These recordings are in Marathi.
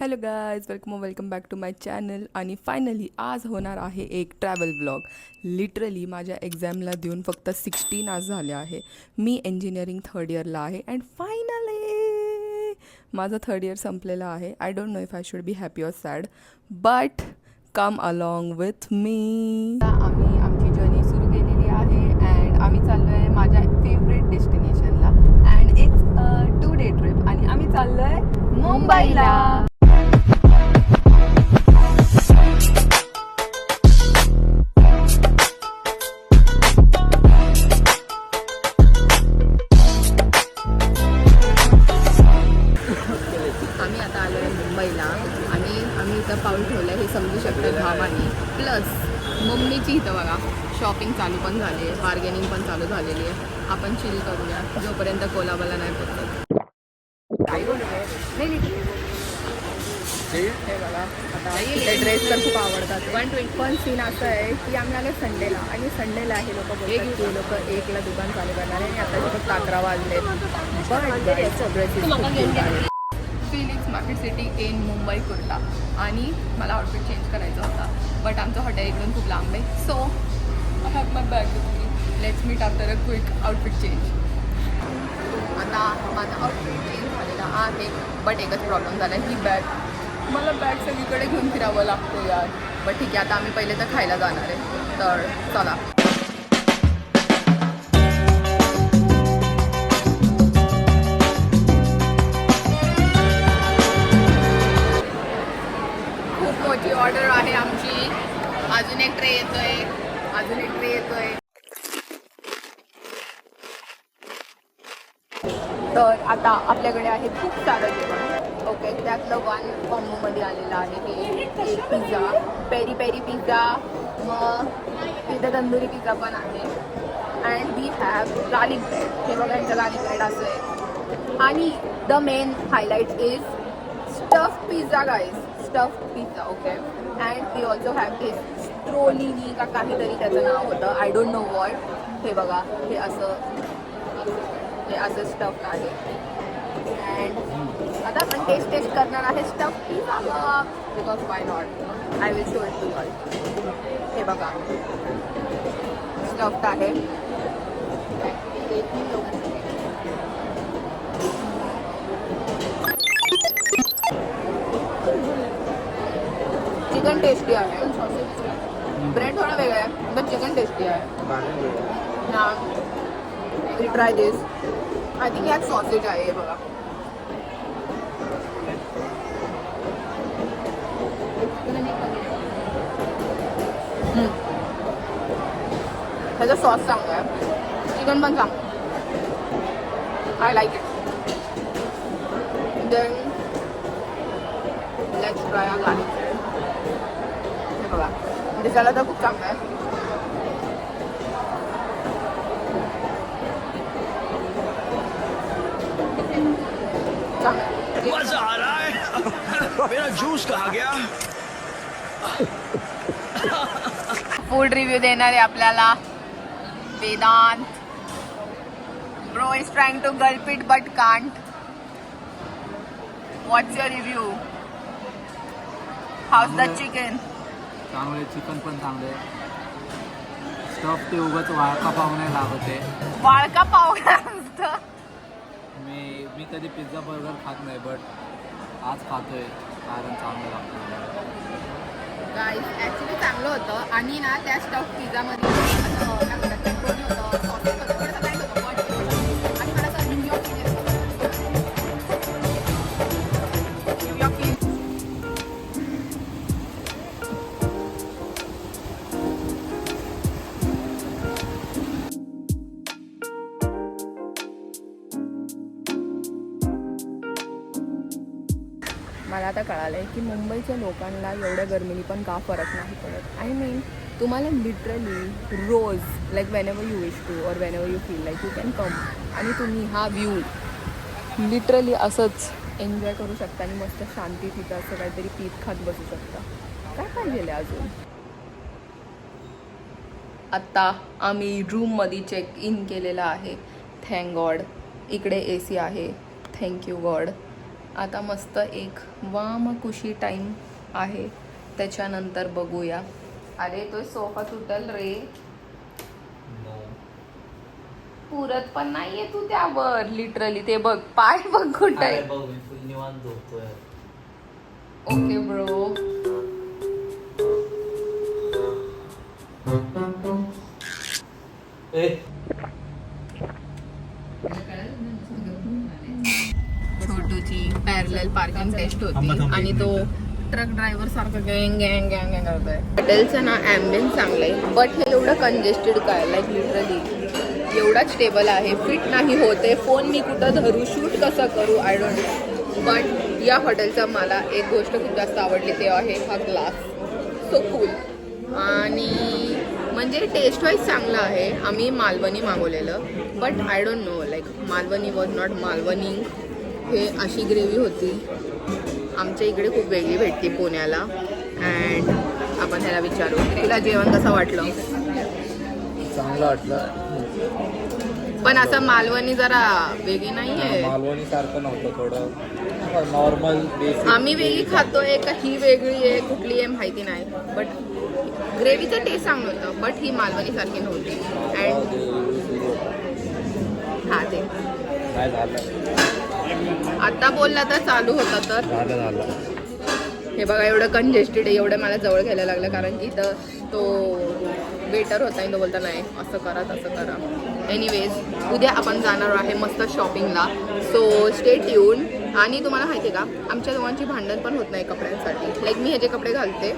Hello guys, welcome back to my channel. आणि फायनली आज होणार आहे एक ट्रॅव्हल ब्लॉग. लिटरली माझ्या एक्झामला देऊन फक्त 16 आज झाले आहे. मी इंजिनिअरिंग थर्ड इयरला आहे अँड फायनली माझं थर्ड इयर संपलेलं आहे. I don't know if I should be happy or sad, but come along with me. आम्ही आमची जर्नी सुरू केलेली आहे अँड आम्ही चाललो आहे माझ्या फेवरेट डेस्टिनेशनला and it's a 2-day trip आणि आम्ही चाललो आहे मुंबईला. आम्ही आता आलो आहे मुंबईला आणि आम्ही इथं पाऊल ठेवलं आहे हे समजू शकतं घामाने. प्लस मम्मीची इथं बघा शॉपिंग चालू पण झाली आहे, बार्गेनिंग पण चालू झालेली आहे. आपण चिल करूया जोपर्यंत कोलाबाला नाही पोहोचत. हे बघा आता इथे ड्रेस तर खूप आवडतात. पण सीन असं आहे की आम्ही आलो संडेला आणि संडेला हे लोक बोलतात की लोक 1ला दुकान चालू करणार आहे आणि आता फक्त 11 वाजले. Felix market city in Mumbai Kurla आणि मला आउटफिट चेंज करायचा होता बट आमचं हॉटेल इकडून खूप लांब आहे. So I have my bag with me. Let's meet after a quick outfit change. आता माझा आउटफिट चेंज झालेला आहे बट एकच प्रॉब्लेम झाला, ही बॅग मला बॅग सगळीकडे घेऊन फिरावं लागतो यार. बट ठीक आहे, आता आम्ही पहिले तर खायला जाणार आहे, तर चला. खूप मोठी ऑर्डर आहे आमची. अजून एक ट्रे येतोय. तर आता आपल्याकडे आहे खूप सारं जेवण. ओके, त्यातलं वन कॉम्बोमध्ये आलेलं आहे हे एक पिझ्झा, पेरी पेरी पिझ्झा, मग तिथे तंदुरी पिझ्झा पण आहे and we have garlic bread. हे बघा यांचं गार्लिक ब्रेड असं आहे. आणि the main highlight is stuff pizza guys, stuff pizza. Okay, and we also have this स्ट्रोलिनी का काहीतरी त्याचं नाव होतं, आय डोंट नो वॉट. हे बघा हे असं स्टफ आहे अँड आता आपण टेस्ट करणार आहे stuff pizza because why not. I will show it to you all. हे बघा स्टफ्ड आहे. चिकन टेस्टी आहे. ब्रेड थोडा वेगळा आहे बट चिकन टेस्टी आहे. We'll try this. I think यात सॉसेज आहे हे बघा. ह्याचा सॉस चांगला आहे, चिकन पण चांगलं. I like it. Then let's try a garlic bread. हे बघा दिसायला तर खूप चांगलं आहे. मजा आ रहा है. मेरा जूस कहाँ गया? फूड रिव्ह्यू देणार आहे आपल्याला Vedant. Bro is trying to gulp it but can't. What's your review? How's the chicken? चांगले चिकन पण चांगले. स्टफ ते उगाच वाळका पाव नाही लागत आहे. वाळका पाव असतं. मी कधी पिझ्झा बर्गर खात नाही बट आज खातोय कारण चांगलं लागतं. गाईस ॲक्च्युली चांगलं होतं आणि ना त्या स्टफ पिझ्झामध्ये काय म्हणतात पेपरोनी होतं, सॉसेस होतं, थोडंसं काय होतं बट आणि मला असं न्यूयॉर्क मला आता कळालं आहे की मुंबईच्या लोकांना एवढ्या गरमीनी पण का फरक नाही पडत. आय मीन तुम्हाला लिटरली रोज like whenever you wish to or whenever you feel like you can come आणि तुम्ही हा व्ह्यू लिटरली असंच एन्जॉय करू शकता आणि मस्त शांती तिथं असं काहीतरी पीत खात बसू शकता. काय पाहिजे अजून? आत्ता आम्ही रूममध्ये चेक इन केलेलं आहे. Thank God. इकडे AC आहे, थँक्यू गॉड. आता मस्त एक वाम खुशी टाईम आहे, त्याच्यानंतर बघूया. अरे तो सोफा तुटल रे, पुरत पण नाहीये तू त्यावर. लिटरली ते बघ, पाय बघ कुठे आहे. निवांत झोपतोय. Okay bro. छोटूची पॅरलल पार्किंग टेस्ट होती आणि तो ट्रक ड्रायव्हर सारखं गँग गँग गँग गँग करतोय. हॉटेलचं ना ॲम्बियन्स चांगलं आहे, बट हे एवढं कंजेस्टेड काय, लाईक लिटरली एवढा स्टेबल आहे, फिट नाही होते. फोन मी कुठं धरू, शूट कसं करू, आय डोंट नो. बट या हॉटेलचं मला एक गोष्ट खूप जास्त आवडली, ते आहे हा ग्लास. So cool. आणि म्हणजे टेस्ट वाईज चांगलं आहे. आम्ही मालवणी मागवलेलं, but I don't know, like Malvani was not Malvani. हे अशी ग्रेव्ही होती. आमच्या इकडे खूप वेगळी भेटते पुण्याला. अँड आपण ह्याला विचारू, तुला जेवण कसं वाटलं? चांगलं वाटलं, पण असं मालवणी जरा वेगळी नाही आहे. मालवणी सारखं नव्हतं, थोडं नॉर्मल बेसिक. आम्ही वेगळी खातोय का ही वेगळी आहे, कुठली आहे माहिती नाही. बट ग्रेव्हीचं टेस्ट चांगलं होतं, बट ही मालवणी सारखी नव्हती. अँड हा ते काय झालं, आता बोलला तर चालू होता तर झालं. हे बघा एवढं कंजेस्टेड आहे. एवढं मला जवळ घ्यायला लागलं कारण की इथं तो वेटर होता आणि तो बोलता नाही असं करा तसं करा. एनिवेज उद्या आपण जाणार आहे मस्त शॉपिंगला, सो स्टे ट्यून. आणि तुम्हाला माहिती आहे का, आमच्या दोघांची भांडण पण होत नाही कपड्यांसाठी. लाईक मी ह्याचे कपडे घालते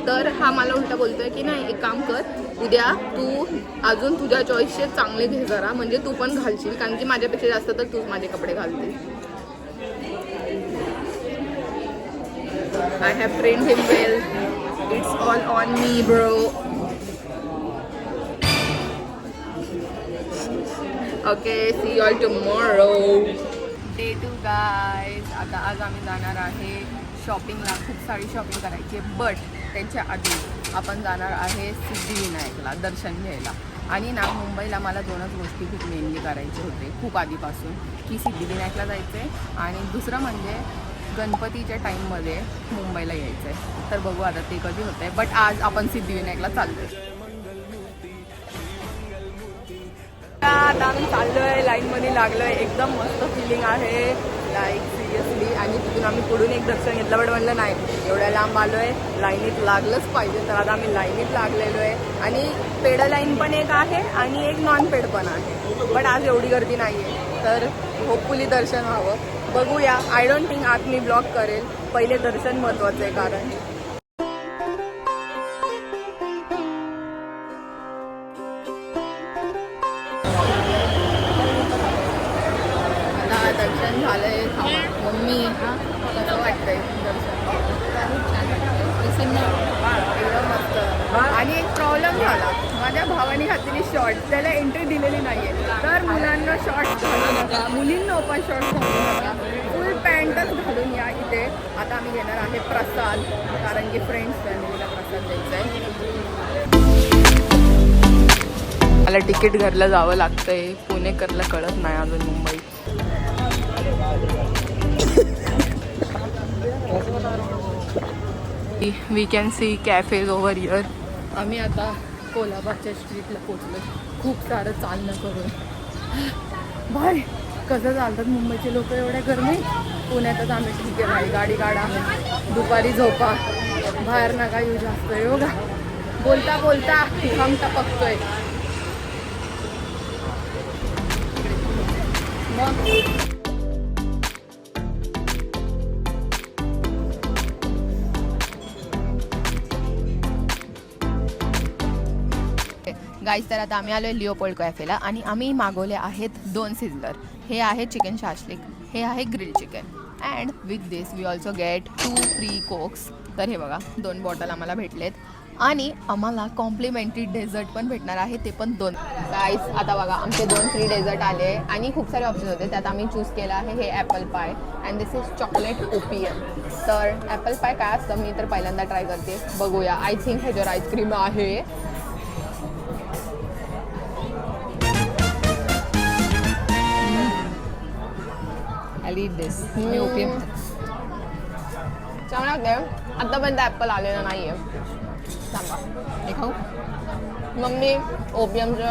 तर हा मला उलटा बोलतोय की नाही एक काम कर, उद्या तू अजून तुझ्या चॉईसचे चांगले घे जरा, म्हणजे तू पण घालशील, कारण की माझ्यापेक्षा जास्त तर तूच माझे कपडे घालते. I have trained him well. It's all on me, bro. Okay, see you all tomorrow. Day 2 guys. आता आज आम्ही जाणार आहे शॉपिंगला. खूप सारी शॉपिंग करायची आहे, बट त्याच्या आधी आपण जाणार आहे सिद्धिविनायकला दर्शन घ्यायला. आणि ना मुंबईला मला दोनच गोष्टी खूप मेनली करायचे होते खूप आधीपासून, की सिद्धिविनायकला जायचं आहे आणि दुसरं म्हणजे गणपतीच्या टाईममध्ये मुंबईला यायचं आहे. तर बघू आता ते कधी होतं आहे, बट आज आपण सिद्धिविनायकला चाललो आहे. आता आम्ही चाललो आहे, लाईनमध्ये लागलो आहे. एकदम मस्त फिलिंग आहे, लाईक सिरियसली. आणि तिथून आम्ही पुढून एक दर्शन घेतलं, बट म्हणलं नाही एवढ्या लांब आलो आहे, लाईनीत लागलंच पाहिजे. तर आता आम्ही लाईनीत लागलेलो आहे. आणि पेड लाईन पण एक आहे आणि एक नॉन पेड पण आहे, बट आज एवढी गर्दी नाही आहे, तर होपफुली दर्शन व्हावं. बघूया. आय डोंट थिंक आज मी ब्लॉग करेल. पहिले दर्शन महत्त्वाचं आहे कारण आता दर्शन झालंय. मम्मी कसं वाटतंय दर्शन? एकदम मस्त. आणि एक प्रॉब्लेम झाला, माझ्या भावाने घातलेली शॉर्ट त्याला एंट्री दिलेली नाही आहे. तर मुलांना शॉर्ट्स घालू नका, मुलींना पण शॉर्ट्स घालू नका, फुल पॅन्टच घालून या इथे. आता आम्ही घेणार आहे प्रसाद, कारण की फ्रेंड्स फॅमिलीला प्रसाद द्यायचा आहे. मला तिकीट घरला जावं लागतंय, पुणेकरला कळत नाही अजून Mumbai. We can see cafes over here. आम्ही आता कोल्हापूरच्या स्ट्रीटला पोचलो. खूप सारं चालणं करून बाय. कसं चालतात मुंबईचे लोक एवढ्या गरमी. पुण्यातच आम्ही ठीक आहे भाई, गाडी काढा, दुपारी झोपा, बाहेर नका येऊ जास्त. हो का, बोलता बोलता घाम टपकतोय. मग गाईज, तर आता आम्ही आलो आहे लिओपोल्ड कॅफेला आणि आम्ही मागवले आहेत 2 सिझलर. हे आहे चिकन शाश्लिक, हे आहे grill chicken. And with this we also get 2 free cokes. तर हे बघा 2 बॉटल आम्हाला भेटलेत आणि आम्हाला कॉम्प्लिमेंटरी डेझर्ट पण भेटणार आहे, ते पण 2. गाईज आता बघा आमचे 2 फ्री डेझर्ट आले आणि खूप सारे ऑप्शन होते. त्यात आम्ही चूज केलं आहे हे apple pie and this is chocolate opium. तर ॲपल पाय काय असतं मी तर पहिल्यांदा ट्राय करते, बघूया. आय थिंक ह्याच्यावर आईस्क्रीम आहे. विल ईट दिस मी ओपीएम चांगलं लागतंय आतापर्यंत ॲपल आलेलं नाहीये सांगा हे खाऊ मम्मी ओपीएमचं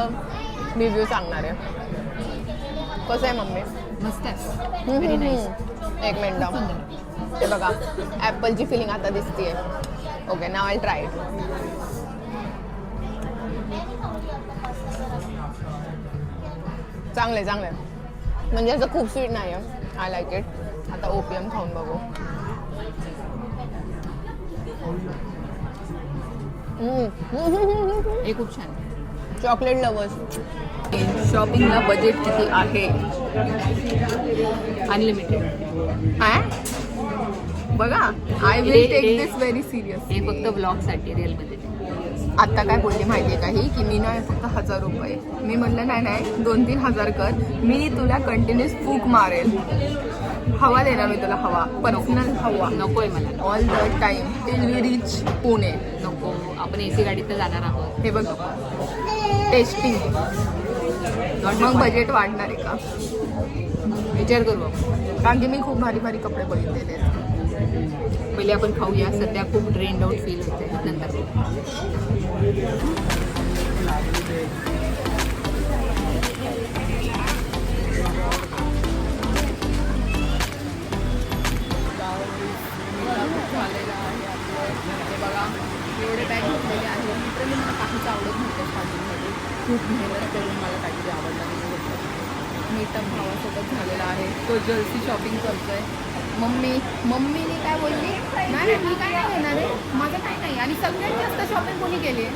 रिव्ह्यू सांगणार आहे कसं आहे मम्मी मस्त आहे व्हेरी नाईस एक मिनिट सुंदर हे बघा ॲपलची फिलिंग आता दिसतीये okay now I try it चांगले चांगले म्हणजे असं खूप स्वीट नाही आहे आय लाईक इट आता ओपीएम खाऊन बघू हे खूप छान चॉकलेट लवर्स शॉपिंगला बजेट किती आहे? अनलिमिटेड बघा I will take this very serious. हे फक्त ब्लॉगसाठी रिअलमध्ये आता काय बोलली माहिती आहे का ही की मी नाही फक्त 1000 रुपये मी म्हणलं नाही 2-3 हजार कर मी तुला कंटिन्युअस फूक मारेल हवा देणार मी तुला हवा पर्सनल हवा नको आहे मला all the time till we reach Pune. नको आपण AC गाडीत तर जाणार आहोत हे बघ टेस्टिंग मग बजेट वाढणार आहे का विचार करू आपण कारण की मी खूप भारी भारी कपडे बघितलेले आहेत. पहिले आपण खाऊया सध्या खूप ट्रेंड आउट फील होते नंतर बघा एवढे बॅग घेतलेले आहे लिटरली मला काहीच आवडत नव्हतं स्टार्टिंगमध्ये खूप मेहनत करून मला काहीतरी आवडलं नाही होतं. मीटअप भावासोबत झालेला आहे तो जर्सी शॉपिंग करतोय. मम्मीने काय बोलली नाही मी काय नाही घेणार आहे माझं काय नाही आणि सगळ्यात जास्त शॉपिंग कोणी केली आहे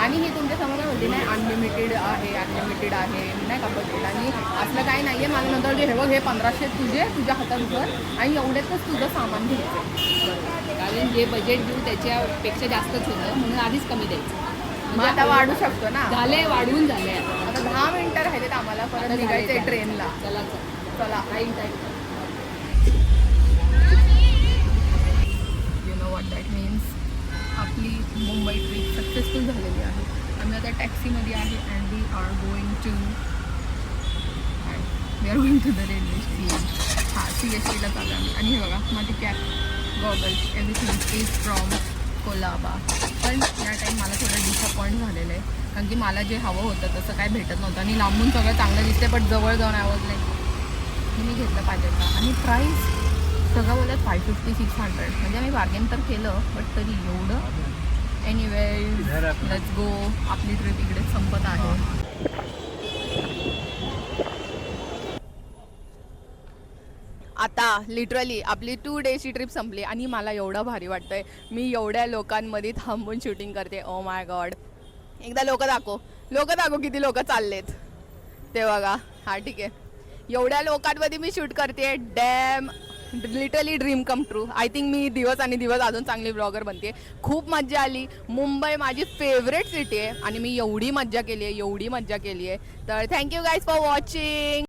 आणि ही तुमच्या समोर होती नाही अनलिमिटेड आहे नाही का बजेट आणि असलं काही नाही आहे मला नंतर हे बघ हे 1500 तुझ्या हातात कर आणि एवढ्यातच तुझं सामान घ्यायचं कारण जे बजेट देऊ त्याच्यापेक्षा जास्तच होतं म्हणून आधीच कमी द्यायचं मग आता वाढू शकतो ना झाले वाढवून झाले आता 10 मिनिटं राहिलेत आम्हाला परत निघायचंय ट्रेनला. चला चला time you know what that means आपली मुंबई ट्रिप सक्सेसफुल झालेली आहे. आम्ही आता टॅक्सीमध्ये आहे and we are going to the railway station. हां CSTला चालू आम्ही आणि हे बघा माझी cab goggles everything is from Colaba. पण या टाईम मला थोडं डिसअपॉइंट झालेलं आहे कारण की मला जे हवं होतं तसं काय भेटत नव्हतं आणि लांबून सगळं चांगलं दिसते पण जवळ जाऊन आवडलं नाही मी घेतलं पाहिजे का आणि प्राईस सगळं बोलत 550-600 म्हणजे मी बार्गेन तर केलं बट तरी एवढं. एनिवेज लेट्स गो आपली ट्रिप इकडे संपत आहे. आता लिटरली आपली 2 डेची ट्रिप संपली आणि मला एवढं भारी वाटतंय मी एवढ्या लोकांमध्ये थांबून शूटिंग करते. ओ माय गॉड एकदा लोक दाखव किती लोक चाललेत ते बघा. हा ठीक आहे एवढ्या लोकांमध्ये मी शूट करते damn literally dream come true. I think मी दिवस आणि दिवस अजून चांगली ब्लॉगर बनते. खूप मज्जा आली. मुंबई माझी फेवरेट सिटी आहे आणि मी एवढी मज्जा केली आहे तर थँक्यू गाईज फॉर वॉचिंग.